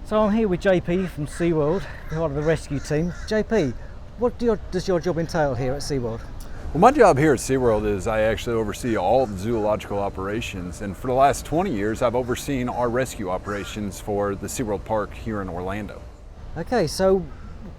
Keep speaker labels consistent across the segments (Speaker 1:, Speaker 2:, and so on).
Speaker 1: So I'm here with JP from Seaworld, part of the rescue team. JP, does your job entail here at Seaworld?
Speaker 2: Well, my job here at Seaworld is I actually oversee all the zoological operations, and for the last 20 years I've overseen our rescue operations for the Seaworld Park here in Orlando.
Speaker 1: Okay, so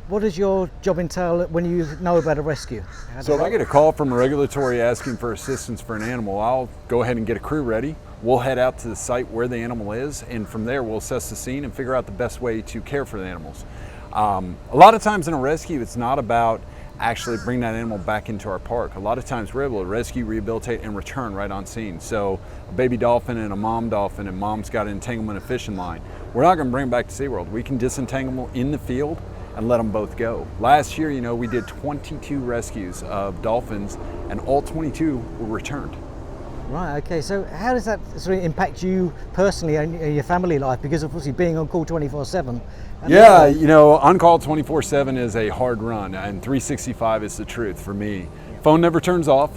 Speaker 1: what does your job entail when you know about a rescue?
Speaker 2: So if I get a call from a regulatory asking for assistance for an animal, I'll go ahead and get a crew ready. We'll head out to the site where the animal is, and from there we'll assess the scene and figure out the best way to care for the animals. A lot of times in a rescue, it's not about actually bringing that animal back into our park. A lot of times we're able to rescue, rehabilitate, and return right on scene. So a baby dolphin and a mom dolphin, and mom's got an entanglement of fishing line. We're not going to bring them back to SeaWorld. We can disentangle them in the field and let them both go. Last year, we did 22 rescues of dolphins, and all 22 were returned.
Speaker 1: Right, okay, so how does that sort of impact you personally and your family life? Because of obviously being on call 24/7.
Speaker 2: Yeah, on call 24/7 is a hard run, and 365 is the truth for me. Phone never turns off.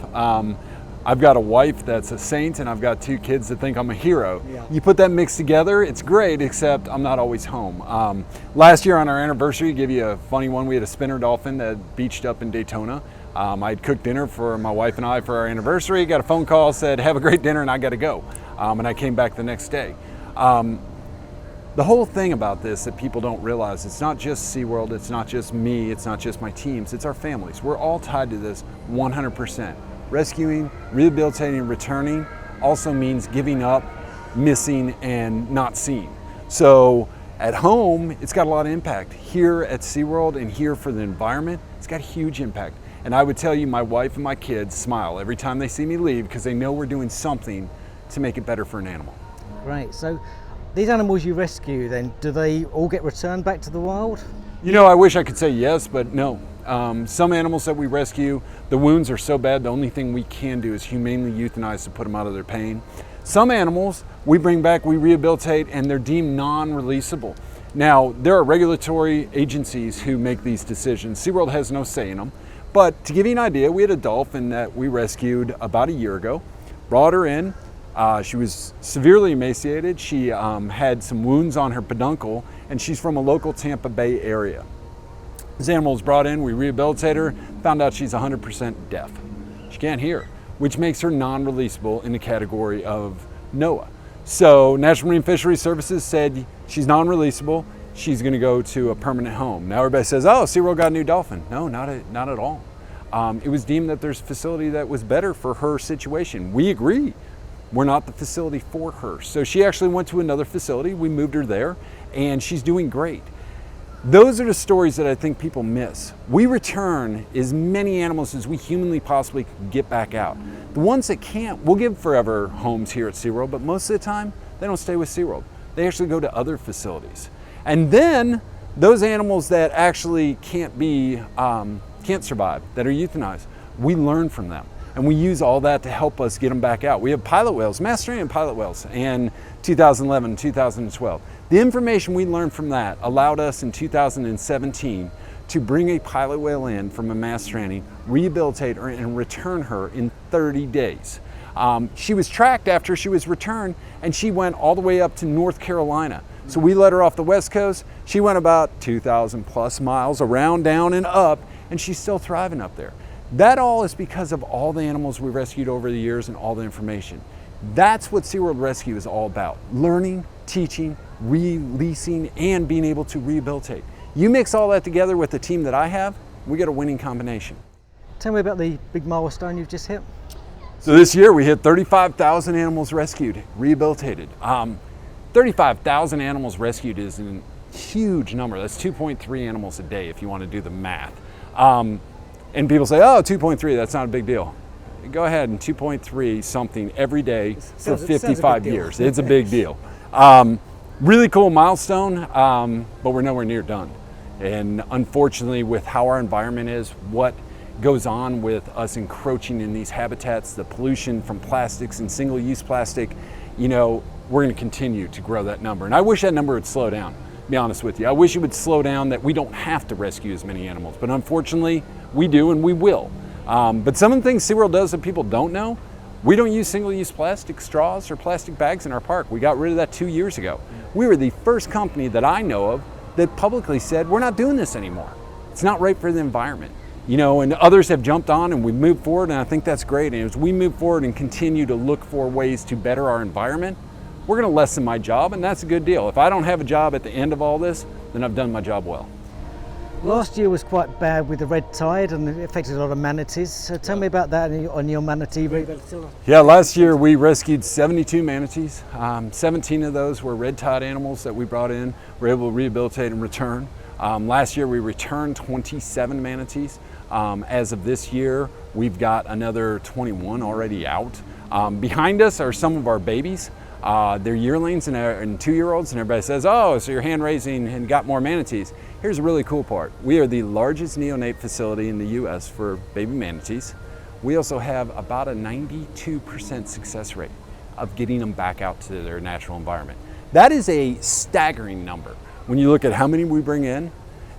Speaker 2: I've got a wife that's a saint, and I've got 2 kids that think I'm a hero.
Speaker 1: Yeah.
Speaker 2: You put that mix together, it's great, except I'm not always home. Last year on our anniversary, to give you a funny one, we had a spinner dolphin that beached up in Daytona. I'd cooked dinner for my wife and I for our anniversary, got a phone call, said, have a great dinner, and I got to go. And I came back the next day. The whole thing about this that people don't realize, it's not just SeaWorld, it's not just me, it's not just my teams, it's our families. We're all tied to this 100%. Rescuing, rehabilitating, returning also means giving up, missing, and not seeing. So at home, it's got a lot of impact. Here at SeaWorld and here for the environment, it's got a huge impact. And I would tell you, my wife and my kids smile every time they see me leave because they know we're doing something to make it better for an animal.
Speaker 1: Great, so these animals you rescue then, do they all get returned back to the wild?
Speaker 2: I wish I could say yes, but no. Some animals that we rescue, the wounds are so bad, the only thing we can do is humanely euthanize to put them out of their pain. Some animals we bring back, we rehabilitate, and they're deemed non-releasable. Now, there are regulatory agencies who make these decisions. SeaWorld has no say in them. But to give you an idea, we had a dolphin that we rescued about a year ago, brought her in. She was severely emaciated. She had some wounds on her peduncle, and she's from a local Tampa Bay area. This animal was brought in, we rehabilitated her, found out she's 100% deaf. She can't hear, which makes her non-releasable in the category of NOAA. So National Marine Fisheries Services said she's non-releasable. She's going to go to a permanent home. Now everybody says, oh, SeaWorld got a new dolphin. No, not at all. It was deemed that there's a facility that was better for her situation. We agree. We're not the facility for her. So she actually went to another facility. We moved her there, and she's doing great. Those are the stories that I think people miss. We return as many animals as we humanly possibly can get back out. The ones that can't, we'll give forever homes here at SeaWorld, but most of the time, they don't stay with SeaWorld. They actually go to other facilities. And then those animals that actually can't survive, that are euthanized, we learn from them. And we use all that to help us get them back out. We have pilot whales, Australian pilot whales in 2011, 2012. The information we learned from that allowed us in 2017 to bring a pilot whale in from a mass stranding, rehabilitate her, and return her in 30 days. She was tracked after she was returned, and she went all the way up to North Carolina. So we let her off the West Coast. She went about 2,000 plus miles around, down, and up, and she's still thriving up there. That all is because of all the animals we rescued over the years and all the information. That's what SeaWorld Rescue is all about. Learning, teaching, releasing, and being able to rehabilitate. You mix all that together with the team that I have, we get a winning combination.
Speaker 1: Tell me about the big milestone you've just hit.
Speaker 2: So this year we hit 35,000 animals rescued, rehabilitated. 35,000 animals rescued is a huge number. That's 2.3 animals a day if you want to do the math. And people say, oh, 2.3, that's not a big deal. Go ahead and 2.3 something every day for 55 years. It's a big deal. Really cool milestone, but we're nowhere near done. And unfortunately, with how our environment is, what goes on with us encroaching in these habitats, the pollution from plastics and single-use plastic, we're going to continue to grow that number. And I wish that number would slow down, to be honest with you. I wish it would slow down, that we don't have to rescue as many animals. But unfortunately, we do, and we will. But some of the things SeaWorld does that people don't know, We don't use single-use plastic straws or plastic bags in our park. We got rid of that 2 years ago. We were the first company that I know of that publicly said, we're not doing this anymore. It's not right for the environment. You know, and others have jumped on and we've moved forward, and I think that's great. And as we move forward and continue to look for ways to better our environment, we're gonna lessen my job, and that's a good deal. If I don't have a job at the end of all this, then I've done my job well.
Speaker 1: Last year was quite bad with the red tide and it affected a lot of manatees. So tell me about that on your manatee rehabilitation.
Speaker 2: Yeah, last year we rescued 72 manatees. 17 of those were red tide animals that we brought in, were able to rehabilitate and return. Last year we returned 27 manatees. As of this year, we've got another 21 already out. Behind us are some of our babies. They're yearlings and 2-year-olds, and everybody says, oh, so you're hand raising and got more manatees. Here's a really cool part. We are the largest neonate facility in the US for baby manatees. We also have about a 92% success rate of getting them back out to their natural environment. That is a staggering number. When you look at how many we bring in,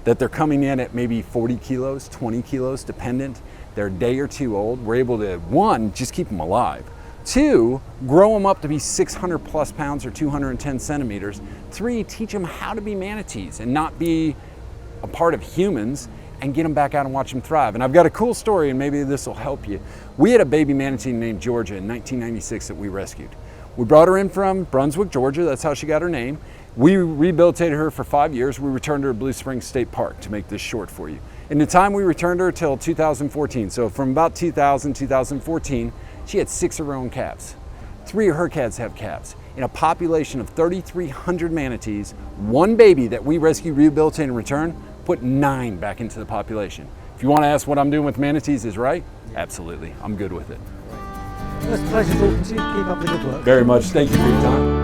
Speaker 2: that they're coming in at maybe 40 kilos, 20 kilos, dependent. They're a day or two old. We're able to, 1, just keep them alive. 2, grow them up to be 600 plus pounds or 210 centimeters. 3, teach them how to be manatees and not be a part of humans, and get them back out and watch them thrive. And I've got a cool story, and maybe this will help you. We had a baby manatee named Georgia in 1996 that we rescued. We brought her in from Brunswick, Georgia. That's how she got her name. We rehabilitated her for 5 years. We returned her to Blue Springs State Park, to make this short for you. In the time we returned her till 2014, so from about 2014, she had 6 of her own calves. 3 of her calves have calves. In a population of 3,300 manatees, 1 baby that we rescued, rehabilitated, and returned put 9 back into the population. If you want to ask what I'm doing with manatees is right, absolutely, I'm good with it.
Speaker 1: Well, it's a pleasure talking to you. Keep up the good work.
Speaker 2: Very much. Thank you for your time.